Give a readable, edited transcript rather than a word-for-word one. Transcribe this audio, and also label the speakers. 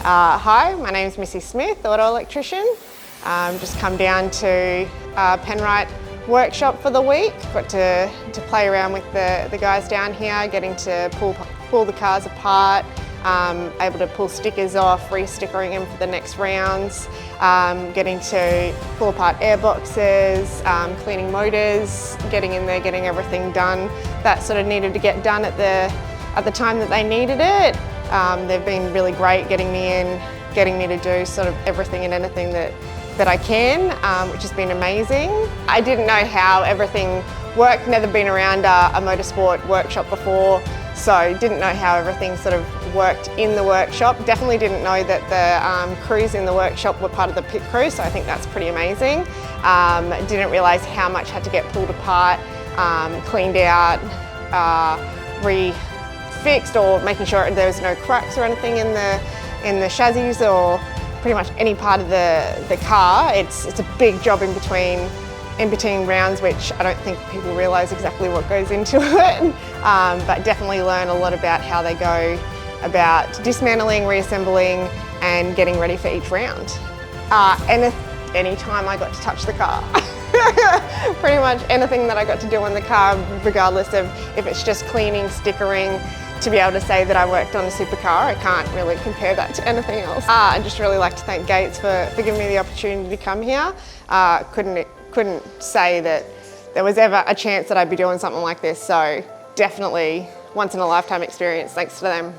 Speaker 1: Hi, my name is Missy Smith, auto electrician. Just come down to Penrite workshop for the week. Got to play around with the guys down here, getting to pull the cars apart, able to pull stickers off, re-stickering them for the next rounds, getting to pull apart airboxes, cleaning motors, getting in there, getting everything done that sort of needed to get done at the time that they needed it. They've been really great getting me in, getting me to do sort of everything and anything that I can, which has been amazing. I didn't know how everything worked, never been around a motorsport workshop before, so didn't know how everything sort of worked in the workshop. Definitely didn't know that the crews in the workshop were part of the pit crew, so I think that's pretty amazing. Didn't realise how much had to get pulled apart, cleaned out, fixed, or making sure there was no cracks or anything in the chassis or pretty much any part of the car. It's a big job in between rounds, which I don't think people realise exactly what goes into it, but definitely learn a lot about how they go about dismantling, reassembling and getting ready for each round. Any time I got to touch the car. Pretty much anything that I got to do on the car, regardless of if it's just cleaning, stickering, to be able to say that I worked on a supercar, I can't really compare that to anything else. I'd just really like to thank Gates for giving me the opportunity to come here. Couldn't say that there was ever a chance that I'd be doing something like this, so definitely once in a lifetime experience, thanks to them.